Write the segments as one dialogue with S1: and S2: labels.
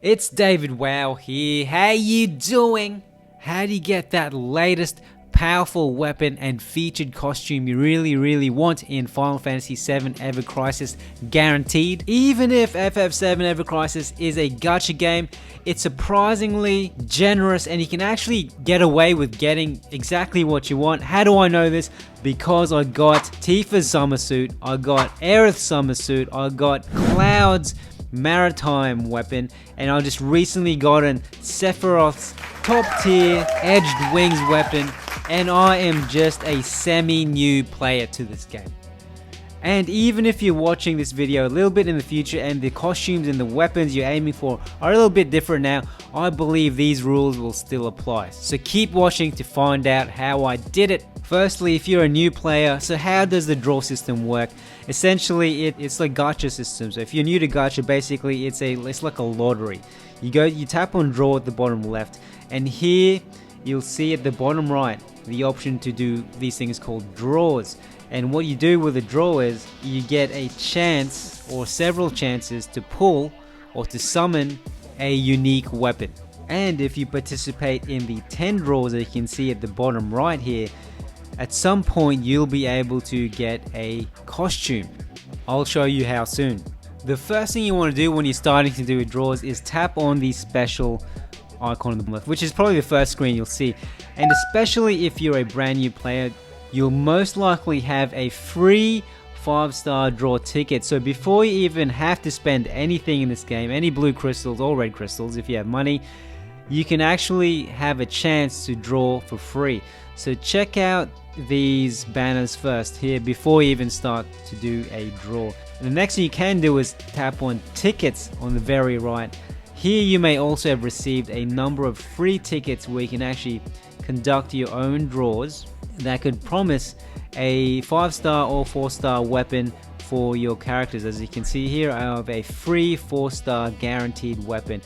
S1: It's David Wow here. How you doing? How do you get that latest powerful weapon and featured costume you really want in Final Fantasy VII Ever Crisis guaranteed? Even if FF7 Ever Crisis is a gacha game, it's surprisingly generous and you can actually get away with getting exactly what you want. How do I know this? Because I got Tifa's summer suit, I got Aerith's summer suit, I got Cloud's maritime weapon, and I just recently gotten Sephiroth's top tier edged wings weapon, and I am just a semi-new player to this game. And even if you're watching this video a little bit in the future and the costumes and the weapons you're aiming for are a little bit different now, I believe these rules will still apply. So keep watching to find out how I did it. Firstly, if you're a new player, so how does the draw system work? Essentially, it's like gacha system. So if you're new to gacha, basically it's like a lottery. You tap on draw at the bottom left, and here you'll see at the bottom right the option to do these things called draws. And what you do with a draw is you get a chance or several chances to pull or to summon a unique weapon. And if you participate in the 10 draws that you can see at the bottom right here, at some point you'll be able to get a costume. I'll show you how soon. The first thing you want to do when you're starting to do draws is tap on the special icon on the left, which is probably the first screen you'll see. And especially if you're a brand new player, you'll most likely have a free 5-star draw ticket. So before you even have to spend anything in this game, any blue crystals or red crystals if you have money, you can actually have a chance to draw for free. So check out these banners first here before you even start to do a draw. And the next thing you can do is tap on tickets on the very right. Here you may also have received a number of free tickets where you can actually conduct your own draws that could promise a 5-star or 4-star weapon for your characters. As you can see here, I have a free 4-star guaranteed weapon.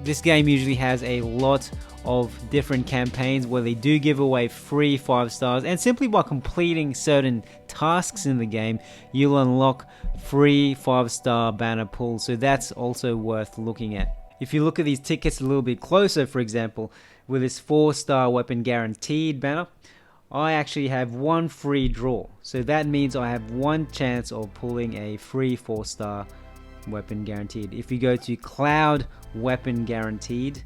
S1: This game usually has a lot of different campaigns where they do give away free 5 stars, and simply by completing certain tasks in the game you'll unlock free 5-star banner pulls, so that's also worth looking at. If you look at these tickets a little bit closer, for example, with this 4-star weapon guaranteed banner, I actually have one free draw. So that means I have one chance of pulling a free 4-star weapon guaranteed. If you go to Cloud weapon guaranteed,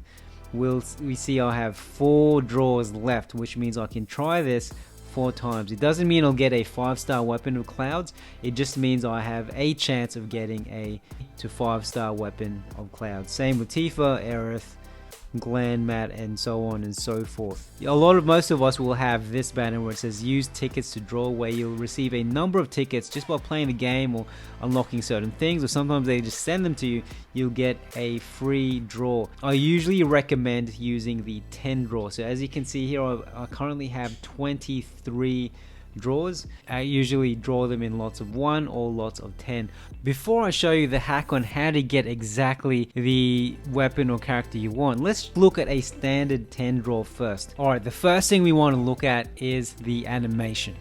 S1: we see I have 4 draws left, which means I can try this 4 times. It doesn't mean I'll get a 5-star weapon of Clouds, it just means I have a chance of getting a 5-star weapon of Clouds. Same with Tifa, Aerith, Glenn, Matt, and so on and so forth. Most of us will have this banner where it says use tickets to draw, where you'll receive a number of tickets just by playing the game or unlocking certain things, or sometimes they just send them to you. You'll get a free draw. I usually recommend using the 10 draw. So as you can see here, I currently have 23 draws. I usually draw them in lots of 1 or lots of 10. Before I show you the hack on how to get exactly the weapon or character you want, let's look at a standard 10 draw first. Alright, the first thing we want to look at is the animation.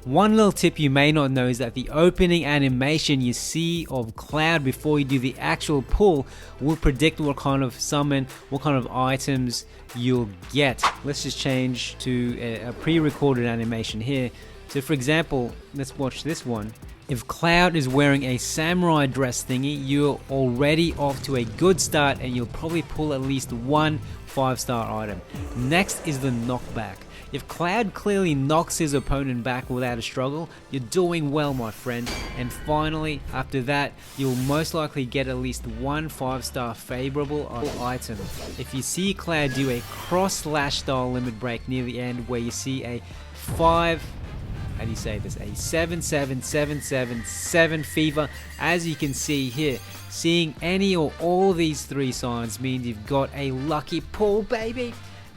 S1: One little tip you may not know is that the opening animation you see of Cloud before you do the actual pull will predict what kind of summon, what kind of items you'll get. Let's just change to a pre-recorded animation here. So for example, let's watch this one. If Cloud is wearing a samurai dress thingy, you're already off to a good start and you'll probably pull at least one 5-star item. Next is the knockback. If Cloud clearly knocks his opponent back without a struggle, you're doing well, my friend. And finally, after that, you'll most likely get at least one 5-star favorable item. If you see Cloud do a cross slash style limit break near the end where you see a 7777 fever, as you can see here, seeing any or all these 3 signs means you've got a lucky pull, baby.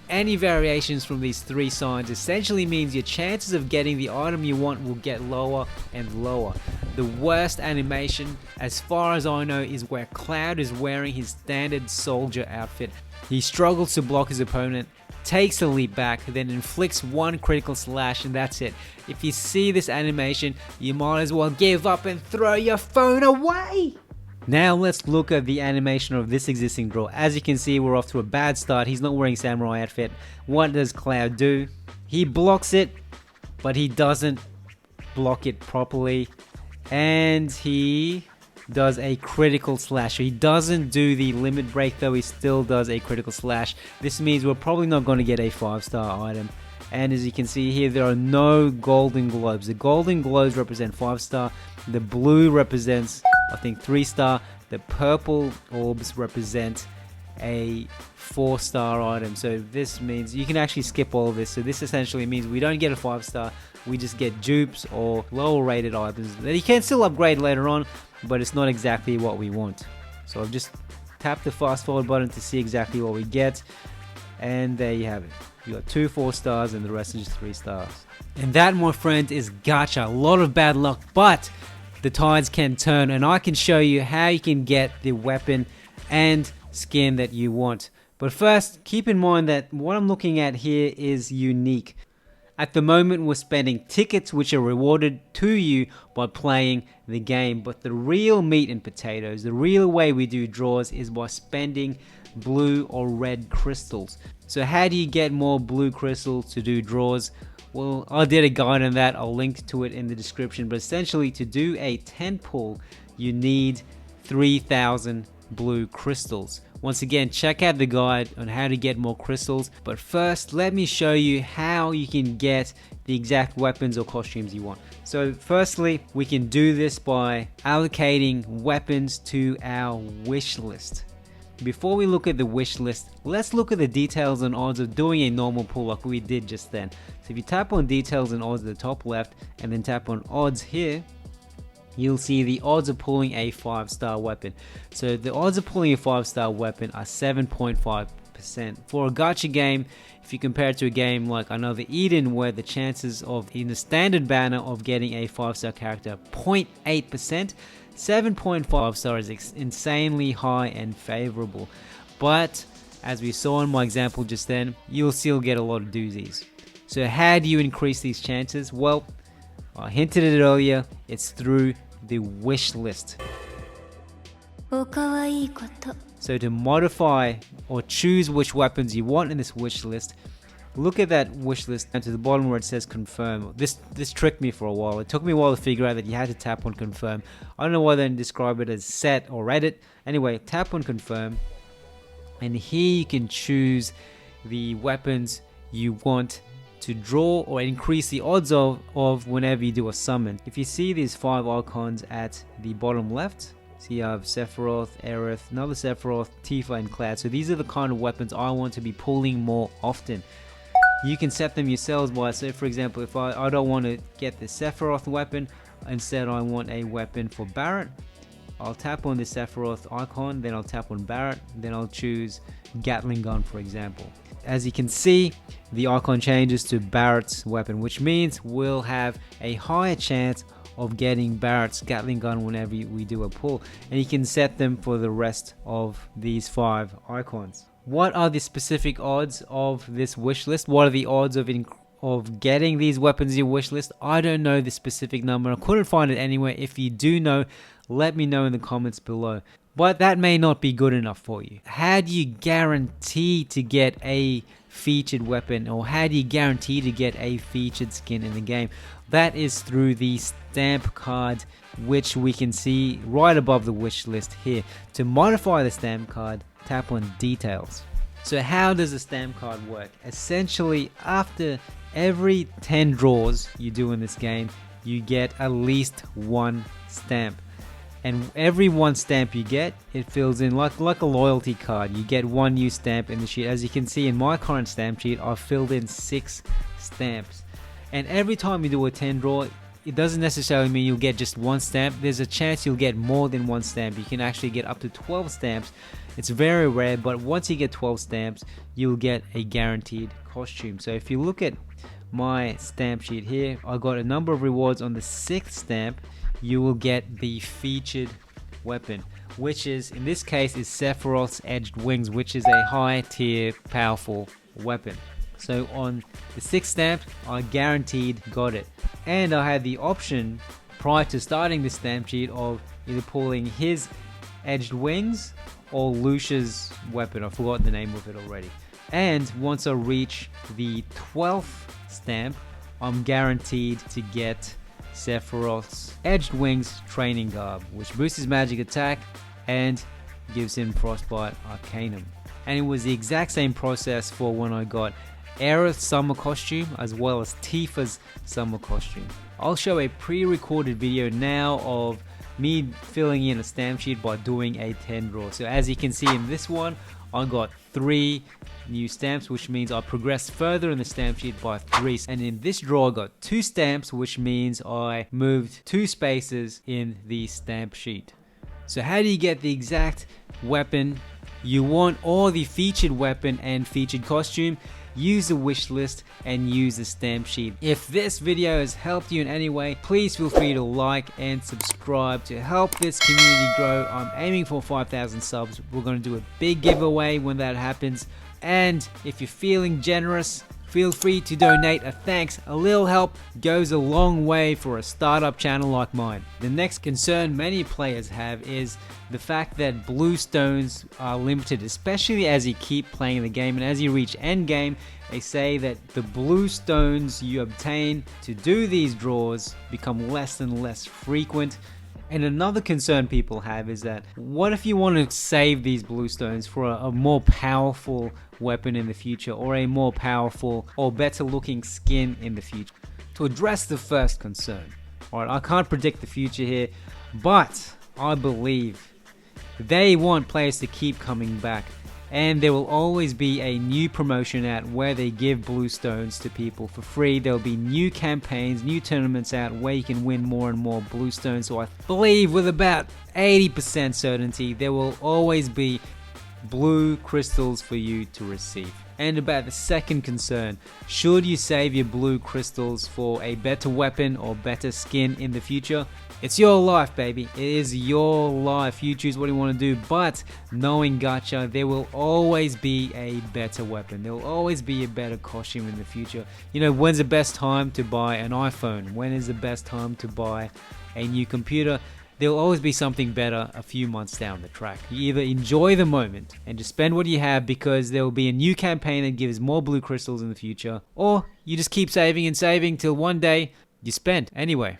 S1: Any variations from these 3 signs essentially means your chances of getting the item you want will get lower and lower. The worst animation, as far as I know, is where Cloud is wearing his standard soldier outfit. He struggles to block his opponent, takes a leap back, then inflicts one critical slash, and that's it. If you see this animation, you might as well give up and throw your phone away. Now let's look at the animation of this existing draw. As you can see, we're off to a bad start. He's not wearing samurai outfit. What does Cloud do? He blocks it, but he doesn't block it properly, and he does a critical slash. So he doesn't do the limit break, though he still does a critical slash. This means we're probably not going to get a 5-star item. And as you can see here, there are no golden globes. The golden globes represent 5-star. The blue represents, I think, 3-star. The purple orbs represent a 4-star item. So this means you can actually skip all of this. So this essentially means we don't get a 5-star. We just get dupes or lower rated items that you can still upgrade later on, but it's not exactly what we want. So I've just tapped the fast forward button to see exactly what we get. And there you have it. You got 2 4-stars and the rest is just 3 stars. And that, my friend, is gacha. A lot of bad luck, but the tides can turn, and I can show you how you can get the weapon and skin that you want. But first, keep in mind that what I'm looking at here is unique. At the moment, we're spending tickets which are rewarded to you by playing the game, but the real meat and potatoes, the real way we do draws is by spending blue or red crystals. So how do you get more blue crystals to do draws? Well, I did a guide on that. I'll link to it in the description. But essentially, to do a 10 pull, you need 3,000 blue crystals. Once again, check out the guide on how to get more crystals. But first, let me show you how you can get the exact weapons or costumes you want. So firstly, we can do this by allocating weapons to our wish list. Before we look at the wish list, let's look at the details and odds of doing a normal pull like we did just then. So if you tap on details and odds at the top left and then tap on odds here, you'll see the odds of pulling a 5-star weapon. So the odds of pulling a 5-star weapon are 7.5%. For a gacha game, if you compare it to a game like Another Eden, where the chances of, in the standard banner, of getting a 5-star character, 0.8%, 7.5 stars is insanely high and favorable. But as we saw in my example just then, you'll still get a lot of doozies. So how do you increase these chances? Well, I hinted at it earlier, it's through the wish list. So to modify or choose which weapons you want in this wish list, look at that wish list down to the bottom where it says confirm. This tricked me for a while. It took me a while to figure out that you had to tap on confirm. I don't know why they didn't describe it as set or edit. Anyway, tap on confirm, and here you can choose the weapons you want to draw or increase the odds of whenever you do a summon. If you see these 5 icons at the bottom left, so you have Sephiroth, Aerith, another Sephiroth, Tifa, and Cloud. So these are the kind of weapons I want to be pulling more often. You can set them yourselves by, so for example, if I don't want to get the Sephiroth weapon, instead I want a weapon for Barret, I'll tap on the Sephiroth icon, then I'll tap on Barret, then I'll choose Gatling gun, for example. As you can see, the icon changes to Barret's weapon, which means we'll have a higher chance of getting Barret's Gatling gun whenever we do a pull. And you can set them for the rest of these 5 icons. What are the specific odds of this wish list? What are the odds of getting these weapons in your wish list? I don't know the specific number. I couldn't find it anywhere. If you do know, let me know in the comments below. But that may not be good enough for you. How do you guarantee to get a featured weapon, or how do you guarantee to get a featured skin in the game? That is through the stamp card, which we can see right above the wish list here. To modify the stamp card, tap on details. So how does the stamp card work? Essentially, after every 10 draws you do in this game, you get at least 1 stamp. And every 1 stamp you get, it fills in like a loyalty card. You get 1 new stamp in the sheet. As you can see in my current stamp sheet, I've filled in 6 stamps. And every time you do a 10 draw, it doesn't necessarily mean you'll get just 1 stamp. There's a chance you'll get more than 1 stamp. You can actually get up to 12 stamps. It's very rare, but once you get 12 stamps, you'll get a guaranteed costume. So if you look at my stamp sheet here, I got a number of rewards. On the 6th stamp, you will get the featured weapon, which is, in this case, is Sephiroth's Edged Wings, which is a high tier powerful weapon. So on the 6th stamp, I guaranteed got it. And I had the option prior to starting the stamp sheet of either pulling his edged wings or Lucia's weapon. I've forgotten the name of it already. And once I reach the 12th stamp, I'm guaranteed to get Sephiroth's Edged Wings training garb, which boosts his magic attack and gives him Frostbite Arcanum. And it was the exact same process for when I got Aerith's summer costume as well as Tifa's summer costume. I'll show a pre-recorded video now of me filling in a stamp sheet by doing a 10 draw. So as you can see in this one, I got 3 new stamps, which means I progressed further in the stamp sheet by 3. And in this draw I got 2 stamps, which means I moved 2 spaces in the stamp sheet. So how do you get the exact weapon you want, or the featured weapon and featured costume? Use the wish list and use the stamp sheet. If this video has helped you in any way, please feel free to like and subscribe to help this community grow. I'm aiming for 5,000 subs. We're going to do a big giveaway when that happens. And if you're feeling generous, feel free to donate a thanks. A little help goes a long way for a startup channel like mine. The next concern many players have is the fact that blue stones are limited, especially as you keep playing the game, and as you reach end game, they say that the blue stones you obtain to do these draws become less and less frequent. And another concern people have is that what if you want to save these blue stones for a more powerful weapon in the future, or a more powerful or better looking skin in the future? To address the first concern, alright, I can't predict the future here, but I believe they want players to keep coming back, and there will always be a new promotion out where they give blue stones to people for free. There'll be new campaigns, new tournaments out where you can win more and more blue stones. So I believe with about 80% certainty there will always be blue crystals for you to receive. And about the second concern, should you save your blue crystals for a better weapon or better skin in the future? It's your life, baby. It is your life. You choose what you want to do. But knowing gacha, there will always be a better weapon. There will always be a better costume in the future. You know, when's the best time to buy an iPhone? When is the best time to buy a new computer? There will always be something better a few months down the track. You either enjoy the moment and just spend what you have because there will be a new campaign that gives more blue crystals in the future, or you just keep saving and saving till one day you spend. Anyway,